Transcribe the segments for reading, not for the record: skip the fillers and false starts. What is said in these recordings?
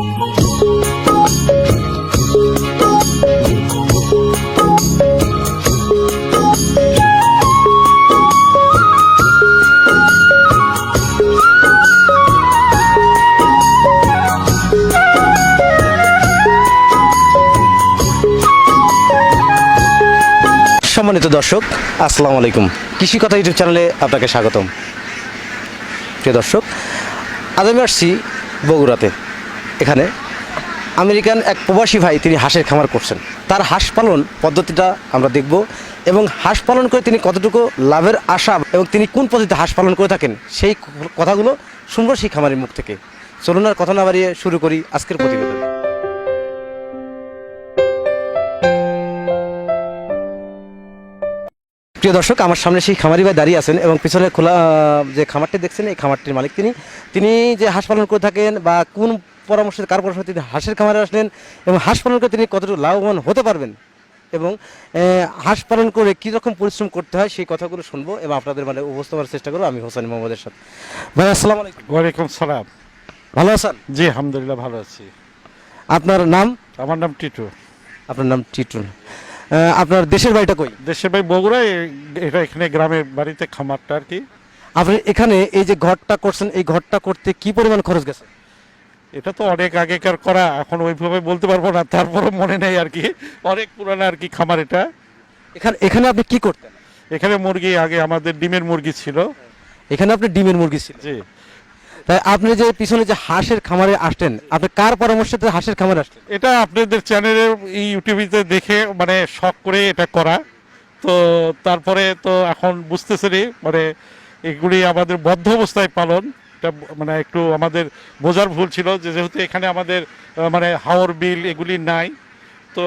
সম্মানিত দর্শক, আসসালামু আলাইকুম। কৃষি কথা ইউটিউব চ্যানেলে আপনাকে স্বাগতম। প্রিয় দর্শক, আজ আমি আসছি বগুড়াতে। এখানে আমেরিকান এক প্রবাসী ভাই, তিনি হাঁসের খামার করছেন। তার হাঁস পালন পদ্ধতিটা আমরা দেখব এবং হাঁস পালন করে তিনি কতটুকু লাভের আশা এবং তিনি কোন পদ্ধতিতে হাঁস পালন করে থাকেন সেই কথাগুলো শুনবো সেই খামারের মুখ থেকে। চলুন আর কথা না বাড়িয়ে শুরু করি আজকের প্রতিবেদন। প্রিয় দর্শক, আমার সামনে সেই খামারি ভাই দাঁড়িয়ে আছেন এবং পিছনে খোলা যে খামারটি দেখছেন এই খামারটির মালিক তিনি যে হাঁস পালন করে থাকেন বা কোন পরামর্শে কার পরামর্শে তিনি হাঁসের খামারে আসলেন এবং হাঁস পালন করে তিনি কতটুকু লাভবান হতে পারবেন এবং হাঁস পালন করে কী রকম পরিশ্রম করতে হয় সেই কথাগুলো শুনবো এবং আপনাদের মানে উপস্থাপনের চেষ্টা করবো। আমি হোসেন মোহাম্মদের সাথে। ভাই আসসালামু আলাইকুম। ওয়ালাইকুম সালাম। ভালো আছেন? জি আলহামদুলিল্লাহ ভালো আছি। আপনার নাম? আমার নাম টিটু। আপনার নাম টিটু। আপনার দেশের বাড়িটা কই? দেশের বাড়ি বগুড়ায়, এটা এখানে গ্রামের বাড়িতে খামারটা আর কি। আপনি এখানে এই যে ঘরটা করছেন, এই ঘরটা করতে কি পরিমাণ খরচ গেছে? এটা তো অনেক আগেকার করা, এখন ওইভাবে বলতে পারবো না, তারপরও মনে নেই আর কি। অনেক পুরানো আর কি খামার এটা। এখানে আপনি কি করতেন? এখানে মুরগি, আগে আমাদের ডিমের মুরগি ছিল। এখানে আপনি ডিমের মুরগি ছিল? জি। তাই আপনি যে পিছনে যে হাঁসের খামারে আসলেন, আপনি কার পরামর্শে হাঁসের খামারে আসলেন? এটা আপনাদের চ্যানেলে ইউটিউবে দেখে মানে শখ করে এটা করা। তো তারপরে তো এখন বুঝতেছেনই মানে এগুলি আমাদের বদ্ধ অবস্থায় পালন। এটা মানে একটু আমাদের বোঝার ভুল ছিল, যেহেতু এখানে আমাদের মানে হাওর বিল এগুলি নাই। তো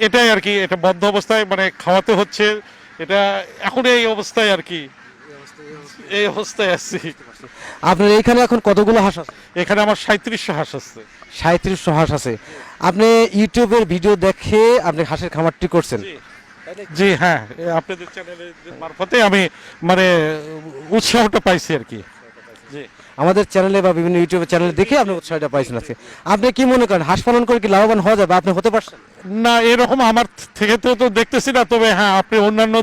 এটাই আর কি, এটা বদ্ধ অবস্থায় মানে খাওয়াতে হচ্ছে। এটা এখন এই অবস্থায় আর কি, এই অবস্থায় আছি। আপনার এইখানে এখন কতগুলো হাঁস আছে? এখানে আমার 3700 হাঁস আছে। 3700 হাঁস আছে। আপনি ইউটিউবের ভিডিও দেখে আপনি হাঁসের খামারটি করছেন? জি হ্যাঁ, আপনাদের চ্যানেলের মারফতে আমি মানে উৎসাহটা পাইছি আর কি। জি, আমাদের চ্যানেলে বা বিভিন্ন ইউটিউবের চ্যানেলে দেখে আপনি উৎসাহটা পাইছেন আজকে। আপনি কি মনে করেন হাঁস পালন করে কি লাভবান হওয়া যাবে? আপনি হতে পারছেন? না এরকম আমার থেকে তো দেখতেছি না, তবে হ্যাঁ আপনি অন্যান্য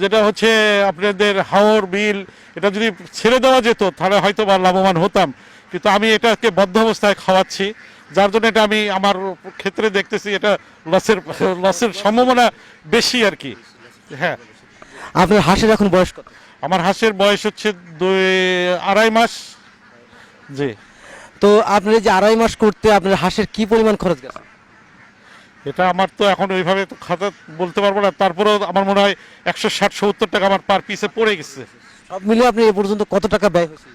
যেটা হচ্ছে আপনাদের হাওর বিল, এটা যদি ছেড়ে দেওয়া যেত তাহলে হয়তো বা লাভবান হতাম। কিন্তু আমি এটাকে বদ্ধ অবস্থায় খাওয়াচ্ছি, যার জন্য এটা আমি আমার ক্ষেত্রে দেখতেছি এটা লসের সম্ভাবনা বেশি আর কি। হ্যাঁ। আপনার হাঁসের এখন বয়স কত? আমার হাঁসের বয়স হচ্ছে 2-2.5 মাস। জি। তো আপনি যে 2.5 মাস করতে আপনার হাঁসের কি পরিমাণ খরচ গেছে? এটা আমার তো এখন ওইভাবে তো খাতা বলতে পারবো না, তারপরেও আমার মনে হয় 160-170 টাকা আমার পার পিসে পড়ে গেছে। সব মিলে আপনি এ পর্যন্ত কত টাকা ব্যয় হয়েছে?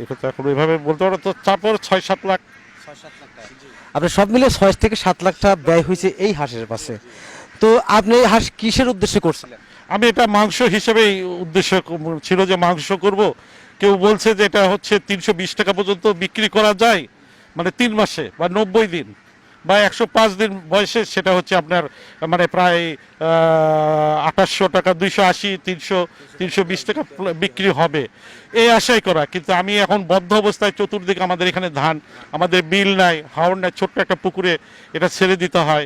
এটা তো এখন ওইভাবে বলতে পারবো, তো তারপর 6-7 লাখ। আপনি সব মিলে 6 থেকে 7 লাখ টাকা ব্যয় হয়েছে এই হাঁসের পাশে। তো আপনি এই হাঁস কিসের উদ্দেশ্যে করছিলেন? আমি এটা মাংস হিসেবেই উদ্দেশ্য ছিল যে মাংস করব। কেউ বলছে যে এটা হচ্ছে 320 টাকা পর্যন্ত বিক্রি করা যায়, মানে 3 মাসে বা 90 দিন বা 105 দিন বয়সে, সেটা হচ্ছে আপনার মানে প্রায় 2800 টাকা, 280, 320 টাকা বিক্রি হবে এই আশাই করা। কিন্তু আমি এখন বদ্ধ অবস্থায়, চতুর্দিকে আমাদের এখানে ধান, আমাদের বিল নাই, হাওর নাই, ছোট্ট একটা পুকুরে এটা ছেড়ে দিতে হয়।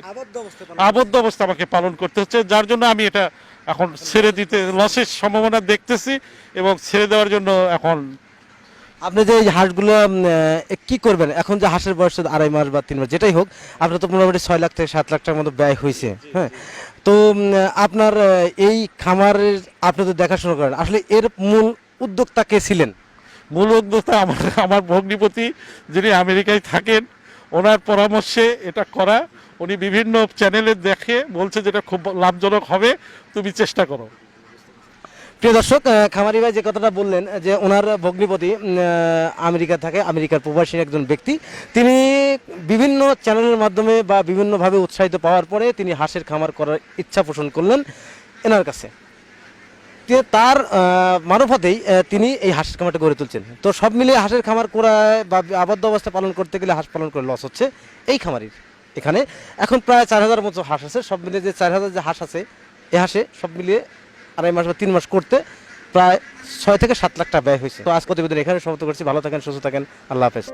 আবদ্ধ অবস্থা আমাকে পালন করতে হচ্ছে, যার জন্য আমি এটা এখন ছেড়ে দিতে লসের সম্ভাবনা দেখতেছি এবং ছেড়ে দেওয়ার জন্য এখন। আপনি যে এই হাঁসগুলো কি করবেন এখন, যে হাঁসের বয়স 2.5 মাস বা 3 মাস যেটাই হোক, আপনার তো মোটামুটি 6 লাখ থেকে 7 লাখ টাকার মতো ব্যয় হয়েছে। হ্যাঁ, তো আপনার এই খামারের আপনি তো দেখাশোনা করেন, আসলে এর মূল উদ্যোক্তা কে ছিলেন? মূল উদ্যোক্তা আমার ভগ্নিপতি, যিনি আমেরিকায় থাকেন, ওনার পরামর্শে এটা করা। উনি বিভিন্ন চ্যানেলে দেখে বলছে যেটা খুব লাভজনক হবে, তুমি চেষ্টা করো। প্রিয় দর্শক, খামারি ভাই যে কথাটা বললেন যে ওনার ভগ্নিপতি আমেরিকা থাকে, আমেরিকার প্রবাসী একজন ব্যক্তি, তিনি বিভিন্ন চ্যানেলের মাধ্যমে বা বিভিন্নভাবে উৎসাহিত পাওয়ার পরে তিনি হাঁসের খামার করার ইচ্ছা পোষণ করলেন এনার কাছে। তার মারফতেই তিনি এই হাঁসের খামারটা গড়ে তুলছেন। তো সব মিলিয়ে হাঁসের খামার করায় বা আবদ্ধ অবস্থা পালন করতে গেলে হাঁস পালন করে লস হচ্ছে এই খামারির। এখানে এখন প্রায় 4000 মতো হাঁস আছে। সব মিলিয়ে যে 4000 যে হাঁস আছে, এই হাঁসে সব মিলিয়ে 2.5 মাস বা 3 মাস করতে প্রায় 6 থেকে 7 লাখ টাকা ব্যয় হয়েছে। তো আজ প্রতিবেদন এখানে সমাপ্ত করছি। ভালো থাকেন, সুস্থ থাকেন, আল্লাহ হাফেজ।